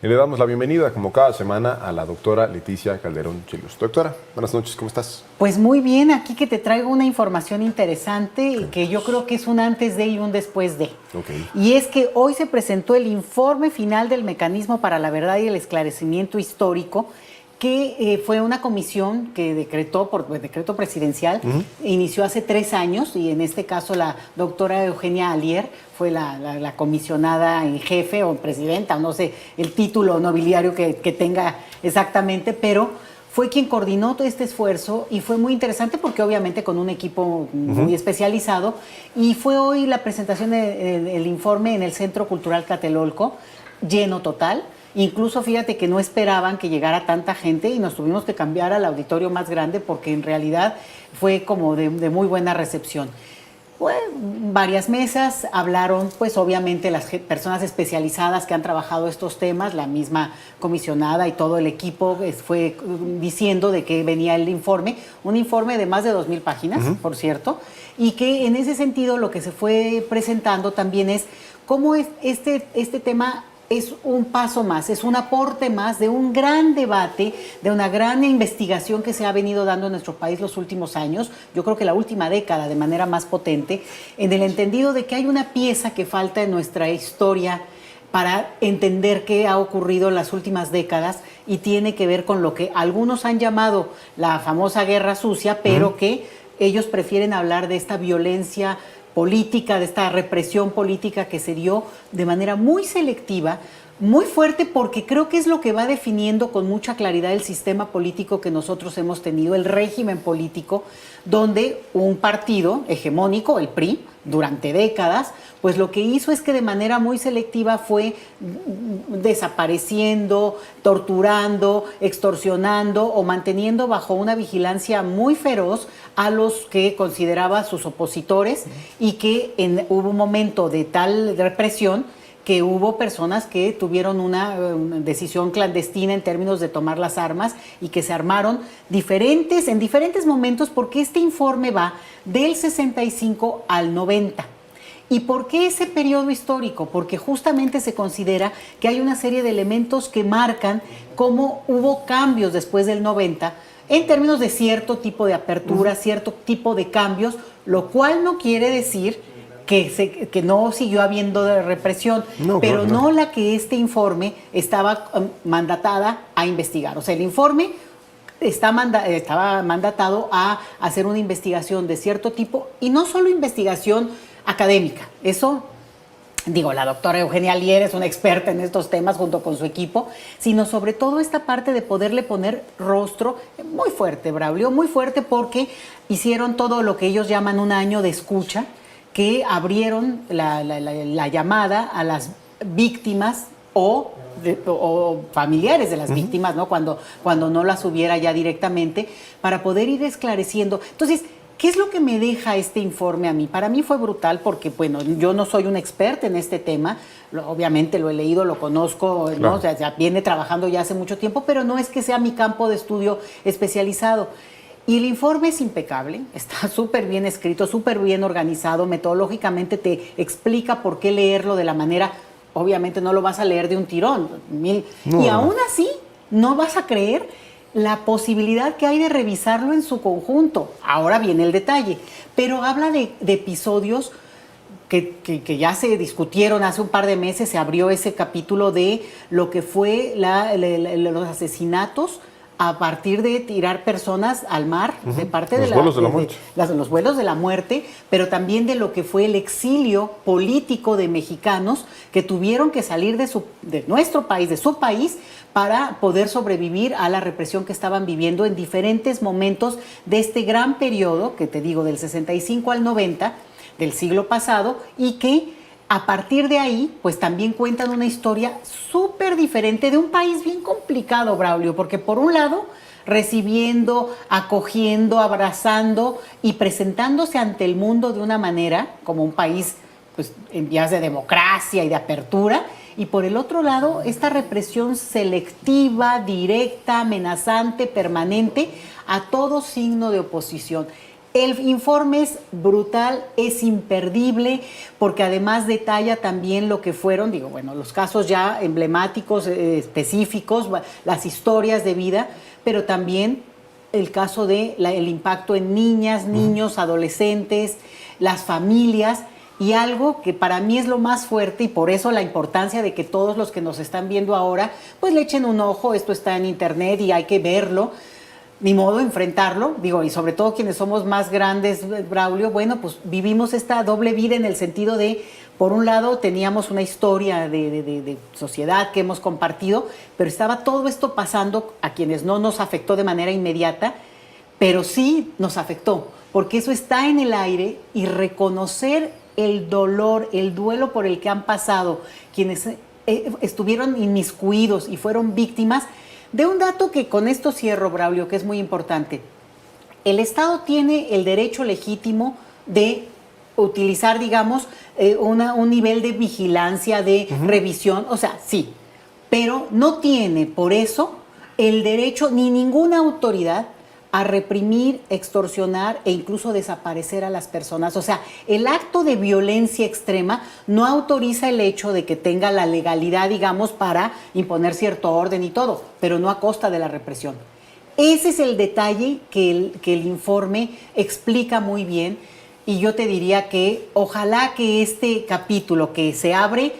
Y le damos la bienvenida, como cada semana, a la doctora Leticia Calderón Chilus. Doctora, buenas noches, ¿cómo estás? Pues muy bien, aquí que te traigo una información interesante y que yo creo que es un antes de y un después de. Okay. Y es que hoy se presentó el informe final del Mecanismo para la Verdad y el Esclarecimiento Histórico, que fue una comisión que decretó por decreto presidencial, inició hace 3 años, y en este caso la doctora Eugenia Alier fue la comisionada en jefe o presidenta, no sé el título nobiliario que tenga exactamente, pero fue quien coordinó todo este esfuerzo y fue muy interesante porque obviamente con un equipo muy especializado, y fue hoy la presentación del informe en el Centro Cultural Tlatelolco, lleno total. Incluso fíjate que no esperaban que llegara tanta gente y nos tuvimos que cambiar al auditorio más grande porque en realidad fue como de muy buena recepción. Bueno, varias mesas, hablaron pues obviamente las personas especializadas que han trabajado estos temas, la misma comisionada y todo el equipo fue diciendo de qué venía el informe, un informe de más de 2,000 páginas, por cierto, y que en ese sentido lo que se fue presentando también es cómo este tema es un paso más, es un aporte más de un gran debate, de una gran investigación que se ha venido dando en nuestro país los últimos años, yo creo que la última década de manera más potente, en el entendido de que hay una pieza que falta en nuestra historia para entender qué ha ocurrido en las últimas décadas, y tiene que ver con lo que algunos han llamado la famosa guerra sucia, pero que ellos prefieren hablar de esta violencia política, de esta represión política que se dio de manera muy selectiva, muy fuerte, porque creo que es lo que va definiendo con mucha claridad el sistema político que nosotros hemos tenido, el régimen político, donde un partido hegemónico, el PRI, durante décadas, pues lo que hizo es que de manera muy selectiva fue desapareciendo, torturando, extorsionando o manteniendo bajo una vigilancia muy feroz a los que consideraba sus opositores, y que hubo un momento de tal represión que hubo personas que tuvieron una decisión clandestina en términos de tomar las armas, y que se armaron en diferentes momentos, porque este informe va del 65 al 90. ¿Y por qué ese periodo histórico? Porque justamente se considera que hay una serie de elementos que marcan cómo hubo cambios después del 90 en términos de cierto tipo de apertura, cierto tipo de cambios, lo cual no quiere decir que no siguió habiendo de represión, pero no la que este informe estaba mandatada a investigar. O sea, el informe estaba mandatado a hacer una investigación de cierto tipo, y no solo investigación académica. Eso, digo, la doctora Eugenia Alier es una experta en estos temas junto con su equipo, sino sobre todo esta parte de poderle poner rostro muy fuerte, Braulio, muy fuerte, porque hicieron todo lo que ellos llaman un año de escucha, que abrieron la llamada a las víctimas o familiares de las víctimas, ¿no? Cuando no las hubiera ya directamente, para poder ir esclareciendo. Entonces, ¿qué es lo que me deja este informe a mí? Para mí fue brutal porque, bueno, yo no soy una experta en este tema, obviamente lo he leído, lo conozco, ¿no? O sea, ya viene trabajando ya hace mucho tiempo, pero no es que sea mi campo de estudio especializado. Y el informe es impecable, está súper bien escrito, súper bien organizado, metodológicamente te explica por qué leerlo de la manera, obviamente no lo vas a leer de un tirón, y aún así no vas a creer la posibilidad que hay de revisarlo en su conjunto. Ahora viene el detalle, pero habla de episodios que ya se discutieron hace un par de meses. Se abrió ese capítulo de lo que fue los asesinatos a partir de tirar personas al mar, de parte de los vuelos de la muerte, pero también de lo que fue el exilio político de mexicanos que tuvieron que salir de nuestro país, de su país, para poder sobrevivir a la represión que estaban viviendo en diferentes momentos de este gran periodo, que te digo, del 65 al 90 del siglo pasado, y que a partir de ahí, pues también cuentan una historia súper diferente de un país bien complicado, Braulio, porque por un lado, recibiendo, acogiendo, abrazando y presentándose ante el mundo de una manera como un país pues, en vías de democracia y de apertura, y por el otro lado, esta represión selectiva, directa, amenazante, permanente a todo signo de oposición. El informe es brutal, es imperdible, porque además detalla también lo que fueron, los casos ya emblemáticos, específicos, las historias de vida, pero también el caso de el impacto en niñas, niños, adolescentes, las familias, y algo que para mí es lo más fuerte, y por eso la importancia de que todos los que nos están viendo ahora, pues le echen un ojo. Esto está en internet y hay que verlo. Ni modo, enfrentarlo, y sobre todo quienes somos más grandes, Braulio, pues vivimos esta doble vida en el sentido de, por un lado, teníamos una historia de sociedad que hemos compartido, pero estaba todo esto pasando a quienes no nos afectó de manera inmediata, pero sí nos afectó, porque eso está en el aire, y reconocer el dolor, el duelo por el que han pasado quienes estuvieron inmiscuidos y fueron víctimas de un dato que con esto cierro, Braulio, que es muy importante. El Estado tiene el derecho legítimo de utilizar, un nivel de vigilancia, de revisión, o sea, sí, pero no tiene por eso el derecho ni ninguna autoridad a reprimir, extorsionar e incluso desaparecer a las personas. O sea, el acto de violencia extrema no autoriza el hecho de que tenga la legalidad, para imponer cierto orden y todo, pero no a costa de la represión. Ese es el detalle que el informe explica muy bien, y yo te diría que ojalá que este capítulo que se abre,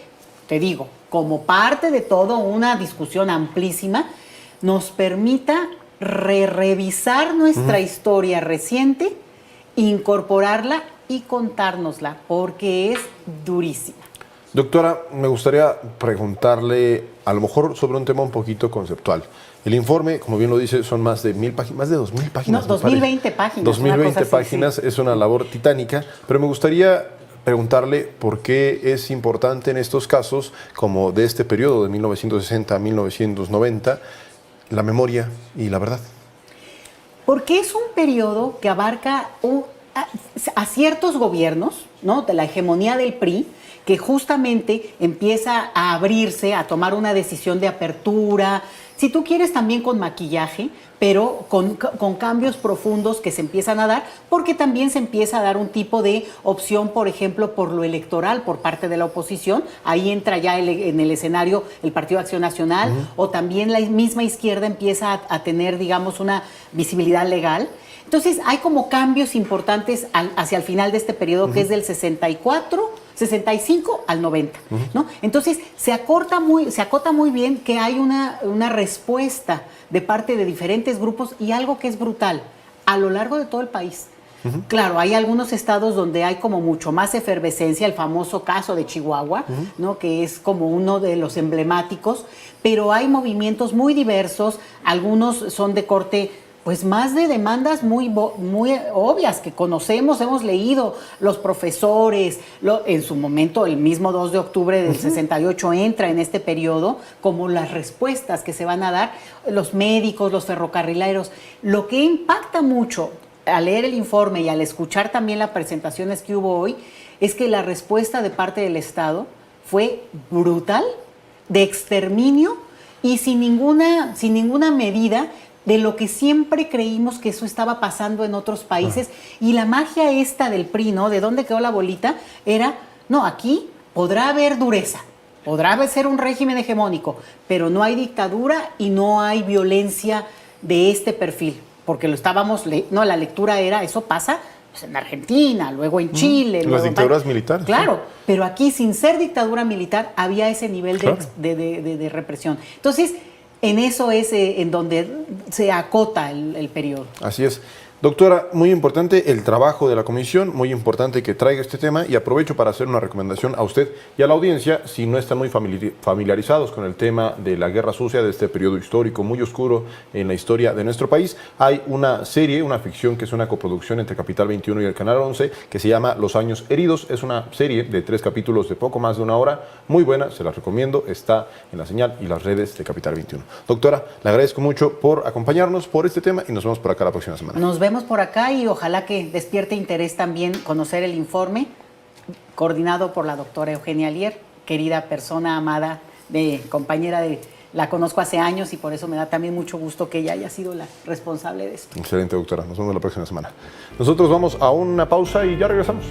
como parte de toda una discusión amplísima, nos permita revisar nuestra historia reciente, incorporarla y contárnosla, porque es durísima. Doctora, me gustaría preguntarle a lo mejor sobre un tema un poquito conceptual. El informe, como bien lo dice, son más de 1000 páginas, más de 2000 páginas. No, 2020 páginas. 2020 páginas, sí. Es una labor titánica, pero me gustaría preguntarle por qué es importante en estos casos, como de este periodo de 1960 a 1990, la memoria y la verdad. Porque es un periodo que abarca a ciertos gobiernos, ¿no?, de la hegemonía del PRI, que justamente empieza a abrirse, a tomar una decisión de apertura, si tú quieres también con maquillaje, pero con cambios profundos que se empiezan a dar, porque también se empieza a dar un tipo de opción, por ejemplo, por lo electoral por parte de la oposición. Ahí entra ya en el escenario el Partido Acción Nacional, o también la misma izquierda empieza a tener, una visibilidad legal. Entonces hay como cambios importantes hacia el final de este periodo, que es del 65 al 90, ¿no? Entonces se acota muy bien que hay una respuesta de parte de diferentes grupos, y algo que es brutal, a lo largo de todo el país. Claro, hay algunos estados donde hay como mucho más efervescencia, el famoso caso de Chihuahua, ¿no?, que es como uno de los emblemáticos, pero hay movimientos muy diversos, algunos son de corte, pues más de demandas muy obvias que conocemos, hemos leído, los profesores, en su momento el mismo 2 de octubre del 68 entra en este periodo, como las respuestas que se van a dar, los médicos, los ferrocarrileros. Lo que impacta mucho al leer el informe y al escuchar también las presentaciones que hubo hoy, es que la respuesta de parte del Estado fue brutal, de exterminio, y sin ninguna medida de lo que siempre creímos que eso estaba pasando en otros países. Y la magia esta del PRI, ¿no?, de dónde quedó la bolita, era, no, aquí podrá haber dureza, podrá ser un régimen hegemónico, pero no hay dictadura y no hay violencia de este perfil, porque la lectura era, eso pasa pues en Argentina, luego en Chile. Las dictaduras militares. Claro, sí. Pero aquí, sin ser dictadura militar, había ese nivel de represión. Entonces, en eso es en donde se acota el periodo. Así es. Doctora, muy importante el trabajo de la comisión, muy importante que traiga este tema, y aprovecho para hacer una recomendación a usted y a la audiencia, si no están muy familiarizados con el tema de la guerra sucia, de este periodo histórico muy oscuro en la historia de nuestro país. Hay una serie, una ficción que es una coproducción entre Capital 21 y el Canal 11, que se llama Los Años Heridos. Es una serie de 3 capítulos de poco más de 1 hora, muy buena, se las recomiendo, está en la señal y las redes de Capital 21. Doctora, le agradezco mucho por acompañarnos por este tema y nos vemos por acá la próxima semana. Nos vemos por acá, y ojalá que despierte interés también conocer el informe coordinado por la doctora Eugenia Alier, querida persona amada, compañera la conozco hace años y por eso me da también mucho gusto que ella haya sido la responsable de esto. Excelente, doctora. Nos vemos la próxima semana. Nosotros vamos a una pausa y ya regresamos.